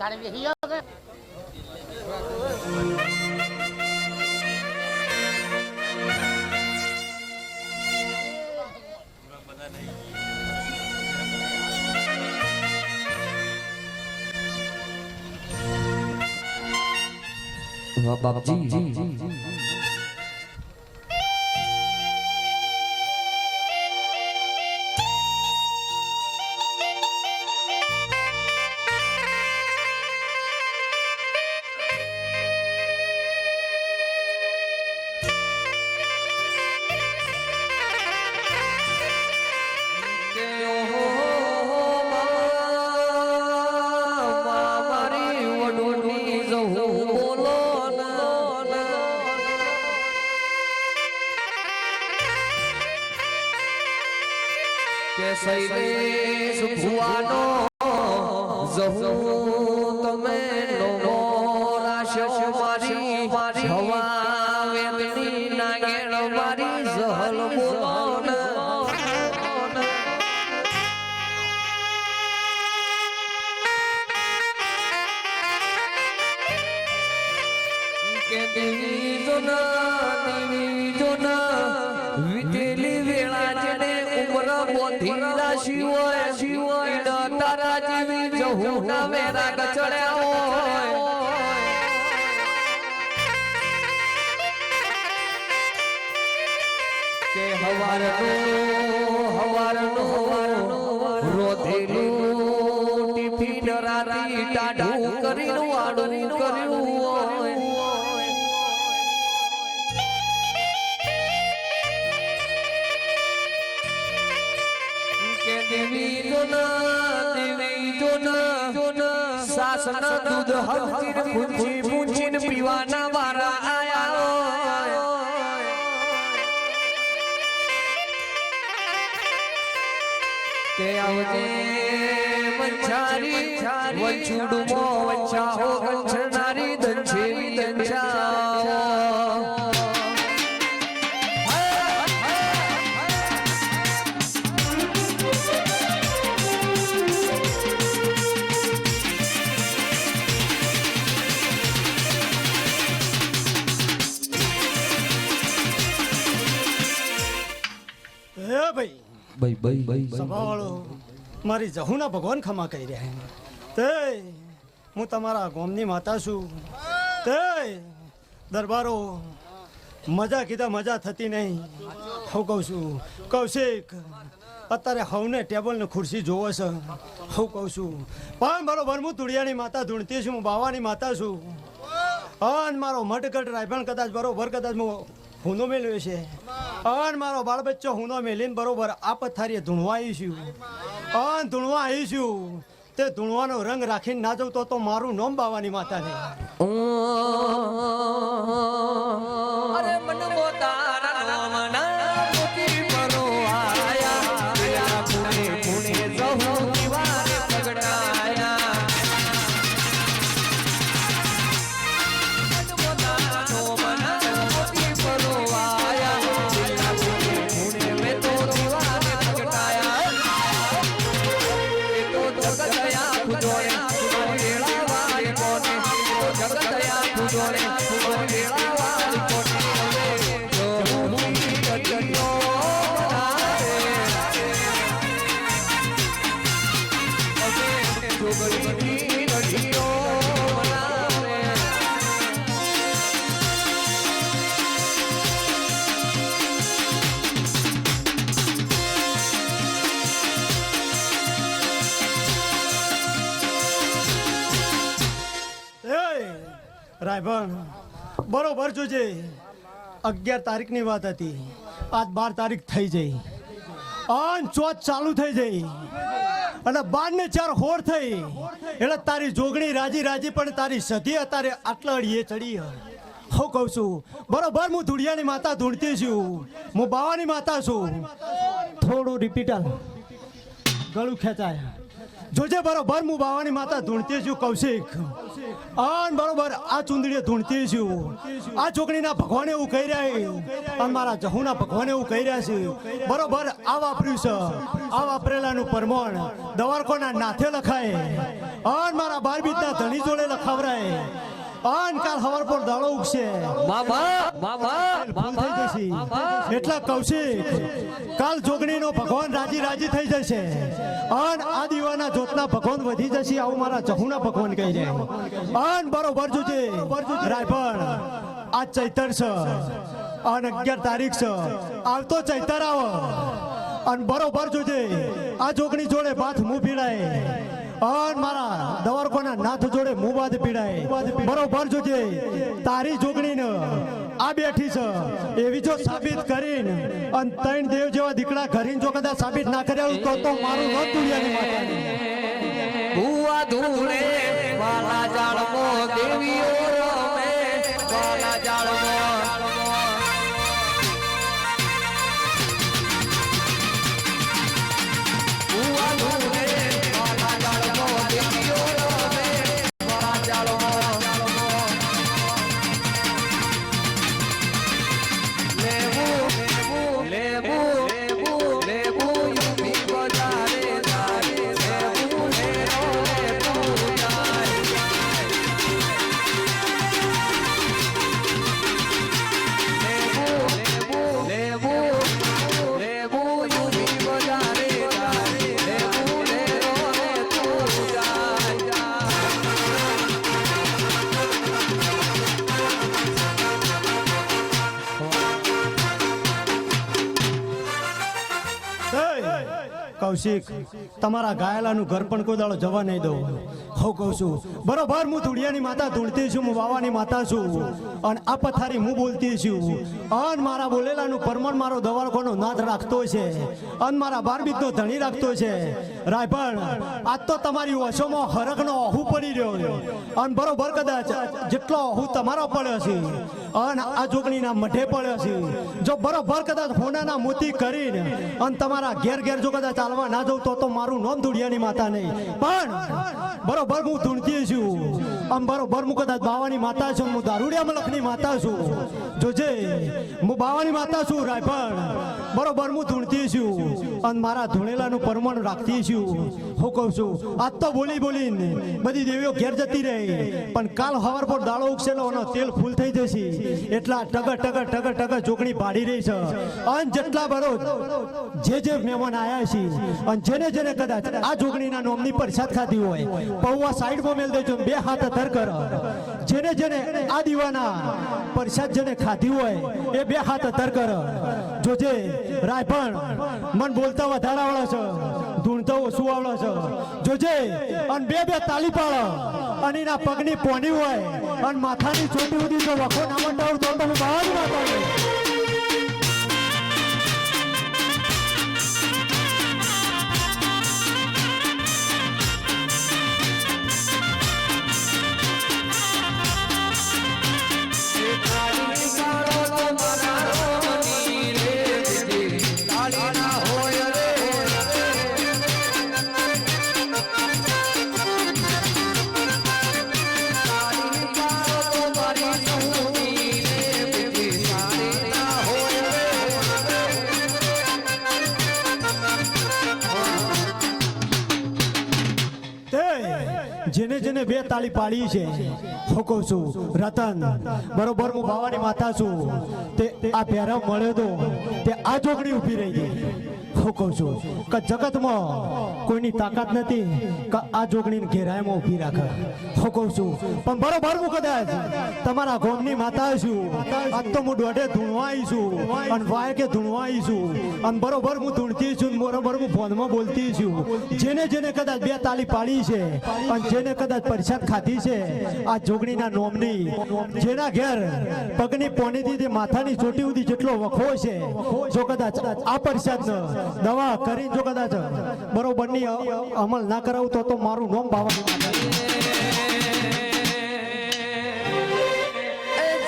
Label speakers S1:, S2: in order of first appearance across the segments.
S1: તારે વેહી આવ કે
S2: વાહ બાપજી શૈલેષ ભુવાનો જહું તમે નો રાશો મારી હવા વેદની નાગેણ મારી જહલ બોલો કે દેવી જોના વિટેલી વેળા જને બોધીલા શિવોય તારા જેવી જહુ ના વેરા કચડ્યા હોય કે હવારનો રોધેલું ટિફિન રાતી ટાઢું કરીને વાડું કર્યું હોય દેવી જોના સાસના દૂધ હમચીન પૂંચીન પીવાના વારા આયા કે આવજે મંછારી વંછુડુમો વંછાઓ કંચનારી દંછેવી દંછાઓ
S3: ભાઈ સભાવાળો મારી જહુના ભગવાન ખમા કહી રહ્યા તે હું તમારા ગામની માતા છું તે દરબારો મજા કીધા મજા થતી નહીં હું કહું છું કૌશિક અત્યારે હવને ટેબલ ને ખુરશી જોવો છે હું કહું છું પણ બરોબર હું તુળિયાની માતા ધૂણતી છું હું બાવાની માતા છું અને મારો મઢગઢ રાયભણ કદાચ બરોબર કદાચ હું હુનો મેળવ્યો છે અને મારો બાળ બચ્ચો હુનો મેલીને બરોબર આ પથારીએ ધૂણવા આવીશું અને ધૂણવા આવીશું તે ધૂણવાનો રંગ રાખીને ના જવું તો મારું નામ બાવાની માતા ને
S2: અરે મન મોતારા નામના મોતી પરો આયા પુણે પુણે જહુ દીવાને પગડાયા મન મોતારા નામના મોતી પરો આયા પુણે મે તો દીવાને પગડાયા એ તો જગતયા ખુદોને તુમારી વેળાવારે કોને તો જગતયા ખુદોને તુમારી વેળાવારે કોને જો ભૂમિ કટિયો બનાવે અગે જોગણી કટિયો બનાવે
S3: રાયભણ બરોબર જોજે 11 તારીખની વાત હતી આજ 12 તારીખ થઈ જઈ અને 14 ચાલુ થઈ જઈ અને 12 ને 4 હોર થઈ એટલે તારી જોગણી રાજી રાજી પણ તારી સધી અત્યારે આટલા અડીએ ચડી હું કહું છું બરોબર હું ધૂળિયાની માતા ધૂણતી છું હું બાવાની માતા છું થોડું રિપીટ ગળું ખેંચાય જોજે બરોબર હું બાવાની માતા ધૂણતી છું કૌશિક અન બરોબર આ ચુંદડીએ ધૂણતી છું આ છોકરીના ભગવાન એવું કહી રહ્યા અને મારા જહુના ભગવાન એવું કહી રહ્યા છે બરોબર આ વાપર્યું છે આ વાપરેલાનું પરમોણ દવારકોના નાથે લખાય અન મારા 12 બીજના ધણી જોડે લખાવરાય અન કાલ હવાર પર દાડો ઉગશે ભૂલ થઈ જશે એટલા કૌશિક કાલ જોગણીનો ભગવાન રાજી થઈ જશે અન આ દીવાના જોતના ભગવાન વધી જશે આવું મારા જહુના ભગવાન કહી જાય અન બરોબર જોજે રાયભણ આ ચૈતર છે અને 11 તારીખ છે આવતો ચૈતર આવો અને બરોબર જોજે આ જોગણી જોડે બાથ મું પીડાય અન મારા દવારકોના નાથ જોડે મું બાદ પીડાય બરોબર જોજે તારી જોગણીને આ બેઠી છે એવી જો સાબિત કરીને અને 3 દેવ જેવા દીકરા ઘરીને જો કદાચ સાબિત ના કર્યા તો મારું ન દુનિયાની માતાની
S2: ભુવા ધૂણે વાલા જાળમો દેવીઓ રમે વાલા જાળમો ભુવા ધૂણે વાલા જાળમો દેવીઓ રમે વાલા જાળમો લેબુ યુપી બજારે જાય લેબુ
S3: કૌશિક તમારા ગાયલાનું ઘર પણ કોઈ દાડો જવા નહીં દઉં હું કહું છું બરોબર હું ધૂળિયાની માતા ધૂણતી છું હું વાવાની માતા છું અને આ પથારી હું બોલતી છું અન મારા બોલેલાનું પરમણ મારો દવારકોનો નાથ રાખતો છે અન મારા 12 બીજનો ધણી રાખતો છે રાયભણ આજ તો તમારી ઓછોમાં હરકનો ઓહુ પડી રહ્યો અને બરોબર કદાચ જેટલો ઓહુ તમારો પડ્યો છે અને આ જોગણીના મઢે પડ્યો છે જો બરોબર કદાચ હોનાના મોતી કરીને અને તમારા ઘેર જો કદાચ ચાલવા ના જવું તો મારું નામ ધૂળિયાની માતા નહીં પણ બરોબર હું ધૂણતી છું આમ બરોબર હું કદાચ બાવાની માતા છું હું દારૂડિયા મલકની માતા છું જોજે હું બાવાની માતા છું રાયભણ બરોબર હું ધૂણતી છું અને મારા ધૂણેલાનું પરમણ રાખતી છું હું કહું છું આજ તો બોલીને બધી દેવીઓ ઘેર જતી રહી પણ કાલ હવાર પર દાળો ઉગશેલો અને તેલ ફૂલ થઈ જશે એટલા ટગર જોગણી પાડી રહી છે અને જેટલા બરો જે મહેમાન આયા છે અને જેને કદાચ આ જોગણીના નોમની પ્રસાદ ખાધી હોય પૌવા સાઈડમાં મેલ દેજો 2 હાથ ધર કર જેને આ દીવાના પ્રસાદ જેને ખાધી હોય એ 2 હાથ ધર કર જોજે રાયભણ મન બોલતા વધારે આવડે છે ધૂણતા ઓછું આવડે છે જોજે અને 2 તાલી પાડો અને એના પગની પોની હોય અને માથાની ચોટી સુધી જો વખો ના મંડાવું તો હું બહાર માતા જેને 2 તાળી પાડી છે હું કહું છું રતન બરોબર હું બાવાની માતા છું તે આ પહેરાવ મળ્યો તો તે આ જોગણી ઊભી રહી ગઈ હું કહું છું કે જગતમાં કોઈની તાકાત નથી કે આ જોગણીને ઘેરાયમાં ઊભી રાખે હું કહું છું પણ બરોબર હું કદાચ તમારા ગોમની માતા છું આજ તો હું દોઢે ધૂણવા આવી છું અને વાય કે ધૂણવા આવી છું અને બરોબર હું ધૂણતી છું બરોબર હું ફોનમાં બોલતી છું જેને કદાચ 2 તાળી પાડી છે અને જેને કદાચ પ્રસાદ ખાધી છે આ જોગણીના નોમની જેના ઘેર પગની પોનીથી માથાની ચોટી સુધી જેટલો વખો છે જો કદાચ આ પ્રસાદ દવા કરીને જો કદાચ બરોબરની અમલ ના કરાવું તો મારું નામ બાવાની માતા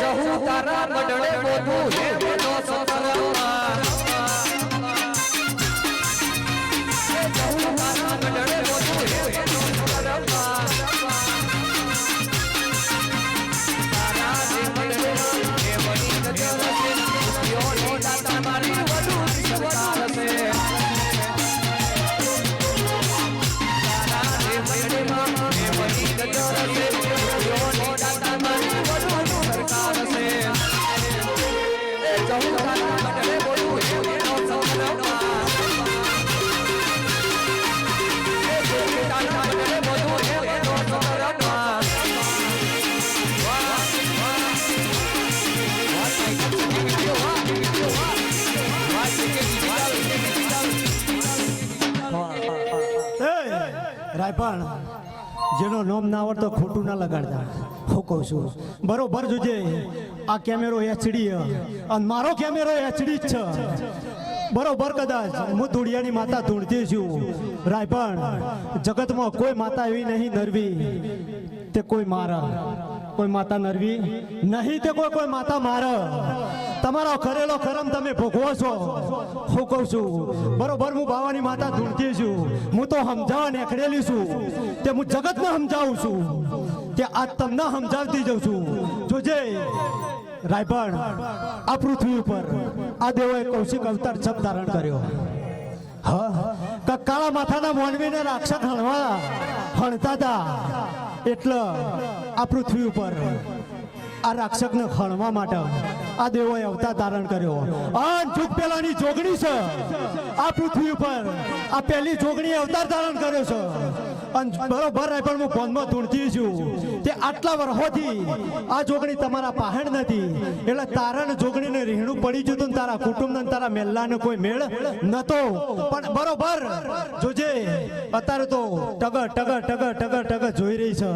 S2: જહુ તારા મડળે બોધું હે બનો સતરવા જહુ તારા મડળે બોધું હે
S3: રાયપણ જેનો નામ ના આવડતો ખોટું ના લગાડતા હું કહું છું બરોબર જોજે આ કેમેરો એચડી અને મારો કેમેરો એચડી જ છે બરોબર કદાચ હું ધૂળિયાની માતા ધૂળતી છું રાયપણ જગતમાં કોઈ માતા એવી નહીં નરવી તે કોઈ મારા કોઈ માતા નરવી નહીં તે કોઈ માતા મારા તમારો કરેલો કરમ તમે ભોગવો છો હું કહું છું બરોબર હું બાવાની માતા ધૂળતી છું હું તો સમજાવવા નીકળેલી છું તે હું જગતને સમજાવું છું તે આજ તમને સમજાવતી જાઉં છું જોજે રાયપણ આ પૃથ્વી ઉપર આ દેવોએ કૌશિક અવતાર છપ ધારણ કર્યો હા કાળા માથાના મોનવીને રાક્ષસ હણતા હતા એટલે આ પૃથ્વી ઉપર આ રાક્ષસને ખણવા માટે આ દેવોએ અવતાર ધારણ કર્યો અને જુગ પહેલાની જોગણી છે આ પૃથ્વી ઉપર આ પહેલી જોગણીએ અવતાર ધારણ કર્યો છે અને બરોબર રાયપણ હું ફોનમાં ધૂળતી છું તે આટલા વર્ષોથી આ જોગણી તમારા પાહણ નથી એટલે તારા જોગણીને રીહણું પડી જતું ને તારા કુટુંબ ને તારા મેલ્લાને કોઈ મેળ નતો પણ બરોબર જોજે અત્યારે તો ટગર ટગર ટગર ટગર ટગર જોઈ રહી છે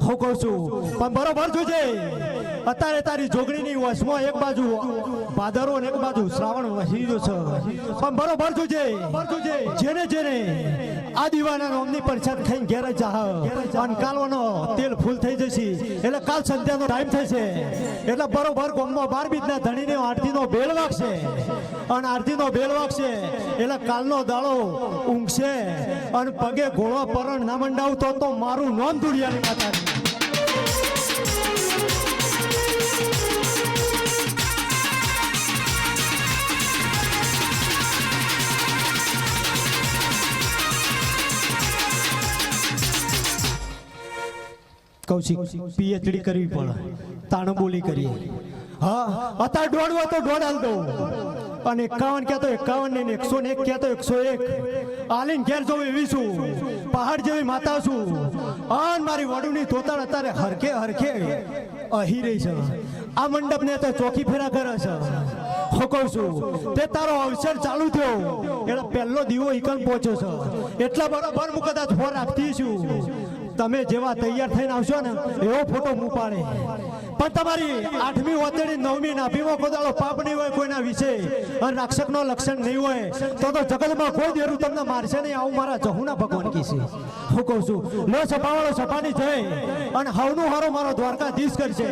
S3: હું કહું છું પણ બરોબર જોજે અત્યારે તારી જોગણીની વશમાં એક બાજુ ભાદરો ને એક બાજુ શ્રાવણ વહી રહ્યો છે પણ બરોબર જોજે જેને જેને આ દીવાના નામની પ્રસાદ ખાઈને ઘેર જાહ અને કાલવાનો તેલ ફૂલ થઈ જશે એટલે કાલ સંધ્યાનો ટાઈમ થશે એટલે બરોબર ગામમાં 12 બીજના ધણીને આરતીનો બેલ વાગશે અને આરતીનો બેલ વાગશે એટલે કાલનો દાડો ઊંઘશે અને પગે ઘોડો પરણ ના મંડાવતો તો મારું નામ ધૂળિયાની માતાની કૌશિક પીએચડી કરવી પડે તાણ બોલી કરીએ હા અત્યારે દોડ હોય તો દોડ હાલ દો અને 51 કહેતો 51 ને 101 કહેતો 101 આલીન ઘેર જવું એવી છું પહાડ જેવી માતા છું અને મારી વડુની તોતાળ અત્યારે હરખે હરખે અહી રહી છે આ મંડપને તો ચોકી ફેરા કરે છે હું કહું છું તે તારો અવસર ચાલુ થયો એટલે પહેલો દીવો ઈકન પહોંચ્યો છે એટલા બરાબર હું કદાચ ફોન રાખતી છું તમે જેવા તૈયાર થઈને આવશો ને એવો ફોટો હું પાડે પણ તમારી 8મી ઓતેડી 9મી નાભીમાં કોદાળો પાપ નહીં હોય કોઈના વિશે અને રાક્ષસનો લક્ષણ નહીં હોય તો જગતમાં કોઈ દેરું તમને મારશે નહીં આવું મારા જહુના ભગવાન કીશે હું કહું છું લો સપાવાળો સપાની જય અને હવનું હારો મારો દ્વારકાધીશ કરશે